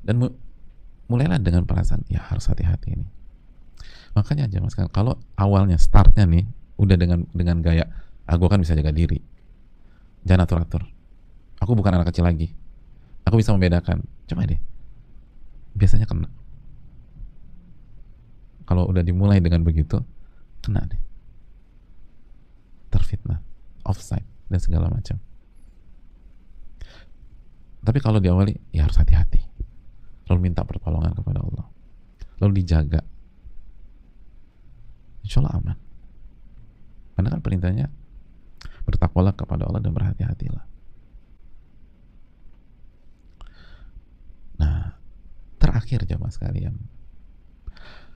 Dan mulailah dengan perasaan ya harus hati-hati ini. Makanya aja mas, kalau awalnya startnya nih udah dengan gaya aku kan bisa jaga diri, jangan atur-atur, aku bukan anak kecil lagi, aku bisa membedakan, coba deh, biasanya kena. Kalau udah dimulai dengan begitu, kena deh, terfitnah, offside dan segala macam. Tapi kalau diawali ya harus hati-hati, lalu minta pertolongan kepada Allah, lalu dijaga, insya Allah aman. Karena kan perintahnya bertakwalah kepada Allah dan berhati-hatilah. Nah, terakhir jamaah sekalian,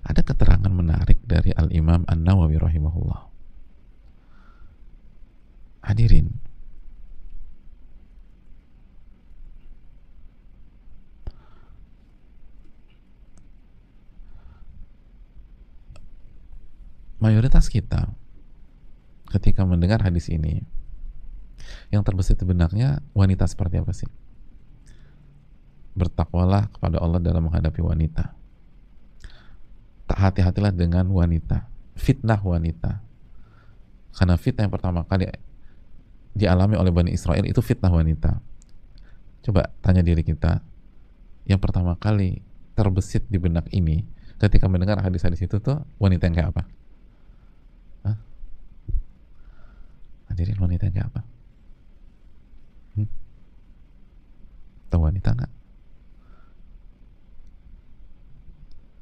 ada keterangan menarik dari Al-Imam An-Nawawi rahimahullah. Hadirin, mayoritas kita ketika mendengar hadis ini, yang terbesit di benaknya wanita seperti apa sih? Bertakwalah kepada Allah dalam menghadapi wanita. Tak hati-hatilah dengan wanita. Fitnah wanita. Karena fitnah yang pertama kali dialami oleh Bani Israel itu fitnah wanita. Coba tanya diri kita, yang pertama kali terbesit di benak ini ketika mendengar hadis-hadis itu tuh wanita yang kayak apa? Hah? Hadirin, wanita yang kayak apa? Hmm? Tahu wanita nggak?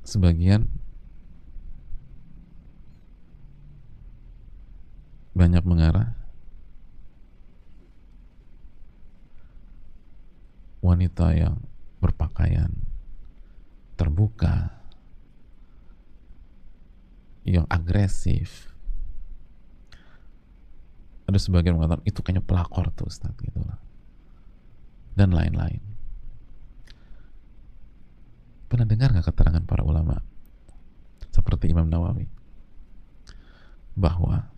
Sebagian banyak mengarah wanita yang berpakaian terbuka, yang agresif. Ada sebagian mengatakan itu kayaknya pelakor tuh Ustaz, gitu lah. Dan lain-lain. Pernah dengar nggak keterangan para ulama seperti Imam Nawawi bahwa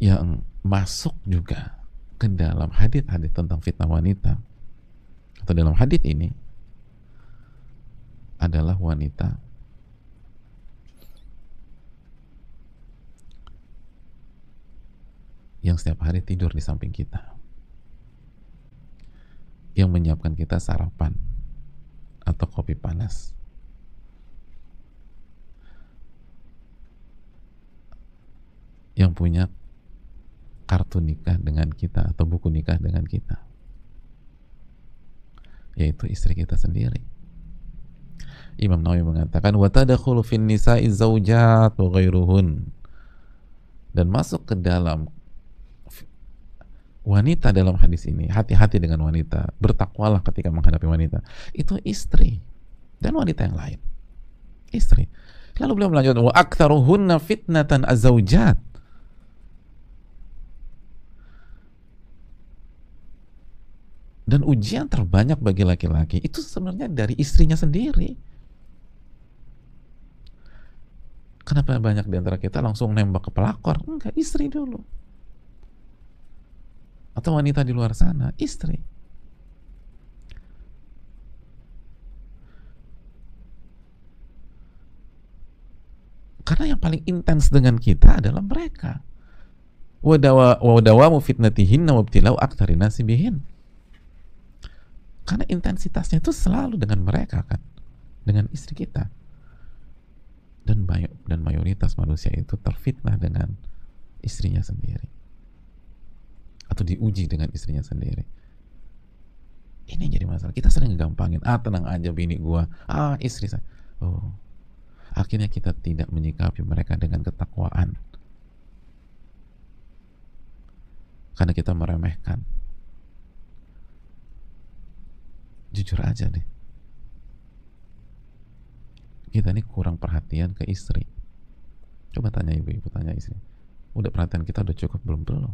yang masuk juga ke dalam hadis-hadis tentang fitnah wanita atau dalam hadis ini adalah wanita yang setiap hari tidur di samping kita, yang menyiapkan kita sarapan atau kopi panas, yang punya kartu nikah dengan kita atau buku nikah dengan kita, yaitu istri kita sendiri. Imam Nawawi mengatakan wa tadkhulu fin nisa'i zaujat wa ghairuhun, dan masuk ke dalam wanita dalam hadis ini, hati-hati dengan wanita, bertakwalah ketika menghadapi wanita, itu istri dan wanita yang lain, istri. Lalu beliau melanjutkan wa aktsaruhunna fitnatan azaujat, dan ujian terbanyak bagi laki-laki itu sebenarnya dari istrinya sendiri. Kenapa banyak di antara kita langsung nembak ke pelakor? Enggak, istri dulu. Atau wanita di luar sana, istri. Karena yang paling intens dengan kita adalah mereka. Wadawamu fitnatihinna wabtilau aktsari nasi bihin. Karena intensitasnya itu selalu dengan mereka kan, dengan istri kita. Dan mayoritas manusia itu terfitnah dengan istrinya sendiri, atau diuji dengan istrinya sendiri. Ini yang jadi masalah. Kita sering gampangin, tenang aja bini gua, istri saya. Oh, akhirnya kita tidak menyikapi mereka dengan ketakwaan karena kita meremehkan. Jujur aja deh, kita ini kurang perhatian ke istri. Coba tanya ibu-ibu, tanya istri, udah perhatian kita udah cukup belum?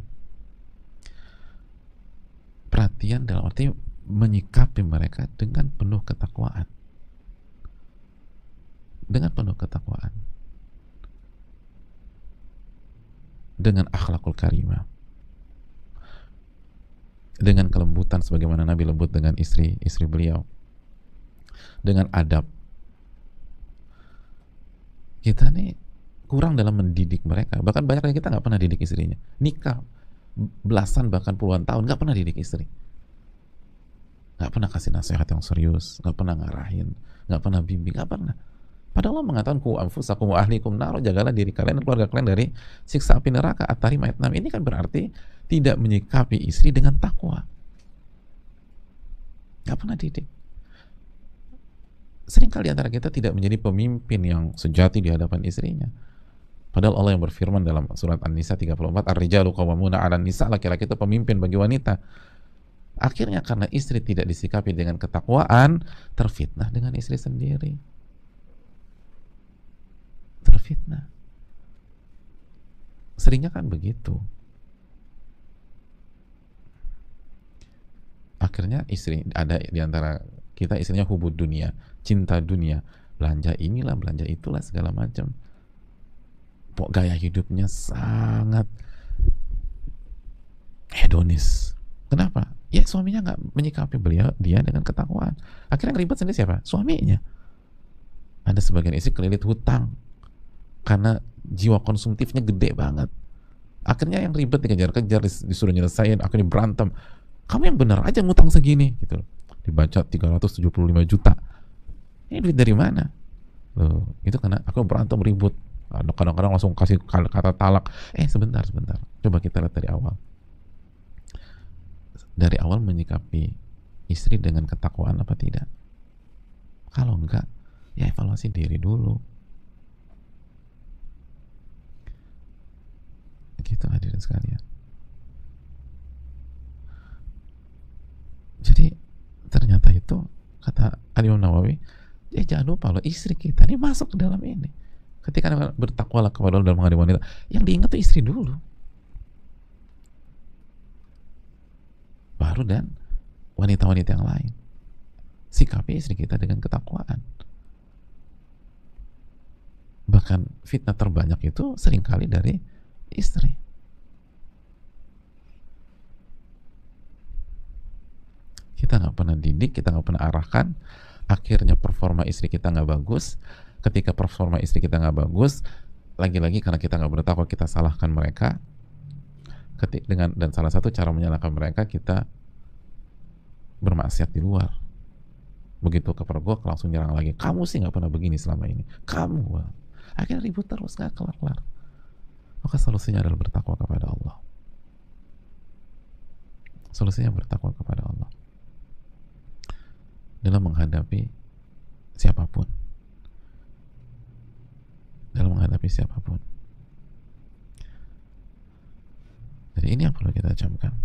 Perhatian dalam arti menyikapi mereka dengan penuh ketakwaan, dengan akhlakul karimah. dengan kelembutan sebagaimana Nabi lembut dengan istri beliau, dengan adab. Kita nih kurang dalam mendidik mereka. Bahkan banyak dari kita nggak pernah didik istrinya. Nikah belasan bahkan puluhan tahun nggak pernah didik istri, nggak pernah kasih nasihat yang serius, nggak pernah ngarahin, nggak pernah bimbing, nggak pernah. Padahal Allah mengatakan ku anfusakum wa ahlikum nar, jagalah diri kalian dan keluarga kalian dari siksa api neraka. At-Tarim ayat 6. Ini kan berarti tidak menyikapi istri dengan takwa. Nggak pernah didik. Seringkali antara kita tidak menjadi pemimpin yang sejati di hadapan istrinya. Padahal Allah yang berfirman dalam surat An-Nisa 34, Ar-rijalu qawwamuna 'alan nisa, laki-laki itu pemimpin bagi wanita. Akhirnya karena istri tidak disikapi dengan ketakwaan, terfitnah dengan istri sendiri. Terfitnah. Seringnya kan begitu. Akhirnya istri, ada di antara kita istrinya hubud dunia, cinta dunia, belanja inilah, belanja itulah, segala macam. Gaya hidupnya sangat hedonis. Kenapa? Ya suaminya nggak menyikapi dia dengan ketakwaan. Akhirnya yang ribet sendiri siapa? Suaminya. Ada sebagian istri kelilit hutang karena jiwa konsumtifnya gede banget. Akhirnya yang ribet dikejar-kejar, disuruh nyelesain, akhirnya berantem. Kamu yang benar aja ngutang segini, gitu. Dibaca 375 juta. Ini duit dari mana? Loh, itu karena aku berantem ribut. Kadang-kadang langsung kasih kata talak. Sebentar. Coba kita lihat dari awal. Dari awal menyikapi istri dengan ketakwaan apa tidak? Kalau enggak, ya evaluasi diri dulu. Gitu hadirin sekalian. Jadi ternyata itu kata Al-Imam Nawawi, jangan lupa loh, istri kita ini masuk ke dalam ini. Ketika bertakwalah kepada Allah dalam menghadapi wanita, yang diingat tuh istri dulu, baru dan wanita-wanita yang lain. Sikapi istri kita dengan ketakwaan. Bahkan fitnah terbanyak itu seringkali dari istri. Kita nggak pernah didik, kita nggak pernah arahkan, akhirnya performa istri kita nggak bagus. Ketika performa istri kita nggak bagus, lagi-lagi karena kita nggak bertakwa, kita salahkan mereka. Dan salah satu cara menyalahkan mereka, kita bermaksiat di luar. Begitu kepergok langsung nyerang lagi, kamu sih nggak pernah begini selama ini, kamu. Akhirnya ribut terus, nggak kelar-kelar. Maka solusinya adalah bertakwa kepada Allah. Solusinya bertakwa kepada Allah dalam menghadapi siapapun. Dalam menghadapi siapapun. Jadi ini yang perlu kita camkan.